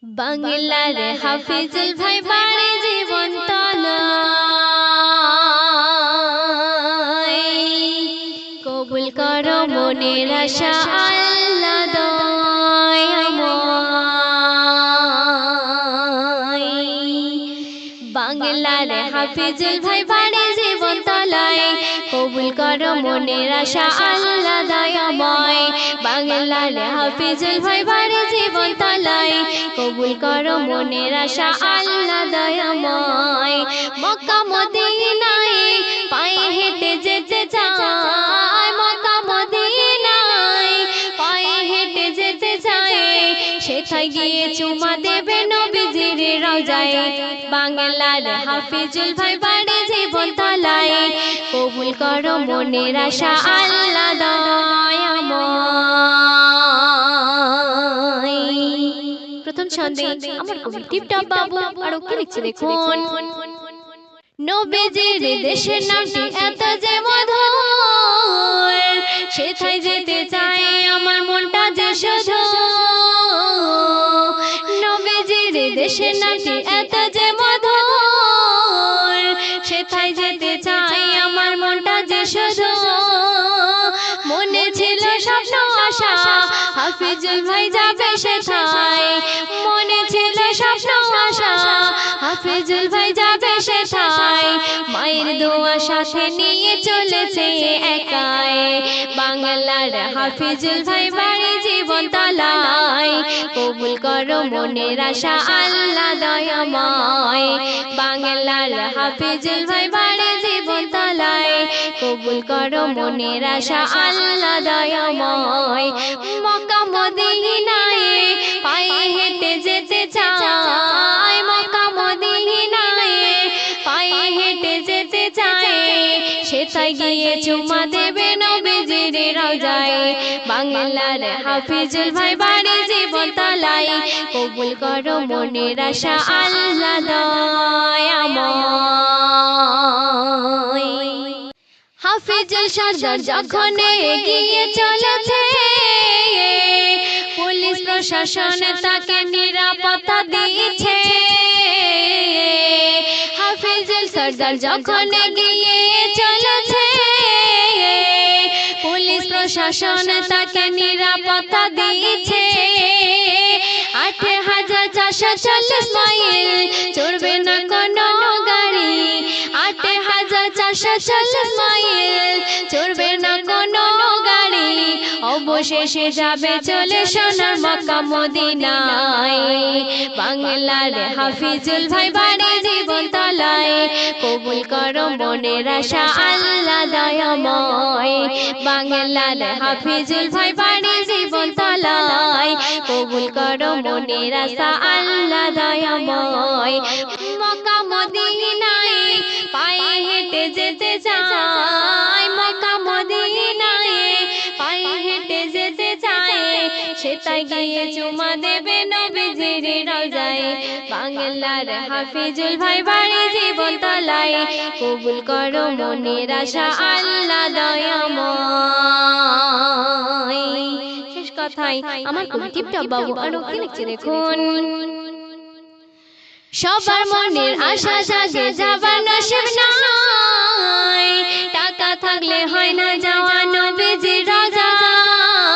বাংলার হাফিজুল ভাই বাড়ি জীবন তলায় কবুল করো মনের আশা আল্লাহ দয়াময়। বাংলার হাফিজুল ভাই বাড়ি জীবন তলায় কবুল করো মনের আশা আল্লাহ দয়াময়। বাংলার হাফিজুল ভাই বাড়ি জীবন তলায় কবুল করো মনের আশা আল্লাহ দয়াময়। মক্কা মদিনায় পায়ে হেঁটে যেতে চায়, মক্কা মদিনায় পায়ে হেঁটে যেতে চায়, সেথায় গিয়ে চুমা দেবে নবীজির রওজায়। বাংলার হাফিজুল ভাই বাড়ি জীবন তলায় কবুল করো মনের আশা আল্লাহ দয়াময়। প্রথম ছন্দে আমার কবি টিপটপ বাবু আরো কি লিখছে দেখুন। নবীজির দেশের নামটি এত যে মধুর, সেথায় যেতে চাই আমার মনটা যে শুধু। নবীজির দেশের নামটি এত যে মধুর, সেথায় যেতে চাই আমার মনটা যে শুধু। মনে ছিল স্বপ্ন আশা হাফিজুল ভাই যাবে সেথায়, মনে ছিল স্বপ্ন আশা হাফিজুল ভাই যাবে সেথায়। মায়ের দোয়া সাথে নিয়ে চলেছে একাই। বাংলার হাফিজুল ভাই বাড়ি জীবন তলায় কবুল করো মনের আশা আল্লাহ দয়াময়। বাংলার হাফিজুল ভাই বাড়ি জীবন তলায় কবুল করো মনের আশা আল্লাহ দয়াময়। মক্কা মদিনায় পায়ে হেঁটে যেতে চায়, মক্কা মদিনায় পায়ে হেঁটে যেতে চায়, সেথায় গিয়ে চুমা দেবে নবীজির রওজায়। বাংলার হাফিজুল ভাই বাড়ি জীবন তলায় কবুল করো মনের আশা আল্লাহ দয়াময়। হাফিজুল সর্দার যখন এগিয়ে চলেছে, পুলিশ প্রশাসন তাকে নিরাপত্তা দিচ্ছে। হাফিজুল সর্দার যখন এগিয়ে চলেছে, পুলিশ প্রশাসন তাকে নিরাপত্তা দিচ্ছে। ৮,৪৪০ মাইল চড়বে না কোনো গাড়ি, ৮,৪৪০ মাইল চড়বে না কোনো গাড়ি, অবশেষে যাবে চলে সোনার মক্কা মদিনায়। বাংলার হাফিজুল ভাই বাড়ি জীবন তলায় কবুল করো মনের আশা আল্লাহ দয়াময়। বাংলার হাফিজুল ভাই বাড়ি জীবন তলায় কবুল করো মনের আশা আল্লাহ দয়াময়। মক্কা মদিনায় পায়ে হেঁটে যেতে চায়, মক্কা মদিনায় পায়ে হেঁটে যেতে চায়, সেথায় গিয়ে চুমা দেবে নবীজির রওজায়। বাংলার হাফিজুল ভাই বাড়ি জীবন তলায় কবুল করো মনের আশা আল্লাহ দয়াময়। শেষ কথায় আমার কবি টিপটপ বাবু আরো কি লিখছে দেখুন। সবার মনের আশা জাগে যাবার নসিব নাই, টাকা থাকলে হয় না যাওয়া নবীজির রওজায়।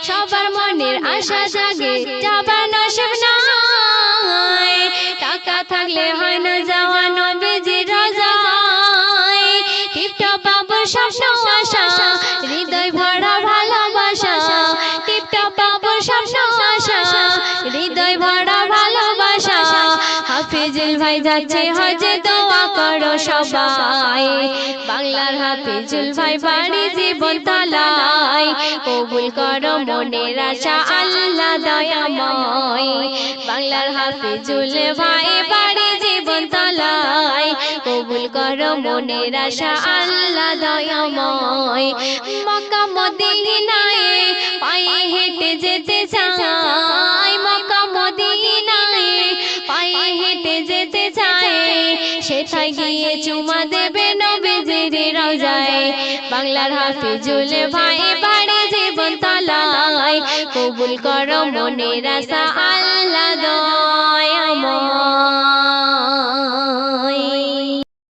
সবার মনের আশা জাগে যাবার নসিব নাই, টাকা থাকলে হয় না যাওয়া নবীজির রওজায়। টিপটপ বাবুর স্বপ্ন আশা হৃদয় ভরা ভালোবাসা, টিপটপ বাবুর স্বপ্ন আশা হৃদয় ভরা ভালোবাসা। হাফিজুল ভাই যাচ্ছে হজে দোয়া করো সবাই। বাংলার হাফিজুল ভাই বাড়ি জীবন তলায় কবুল করো মনের আশা আল্লাহ দয়াময়। বাংলার হাফিজুল ভাই বাড়ি জীবন তলায় কবুল করো মনের আশা আল্লাহ দয়াময়। মক্কা মদিনায় পায়ে হেঁটে যেতে চায়, মক্কা মদিনায় পায়ে হেঁটে যেতে চায়, সেথায় গিয়ে চুমা দেবে নবীজির রওজায়। বাংলার হাফিজুল ভাই বাড়ি জীবন জীবন তলায় কবুল করো মনের আশা আল্লাহ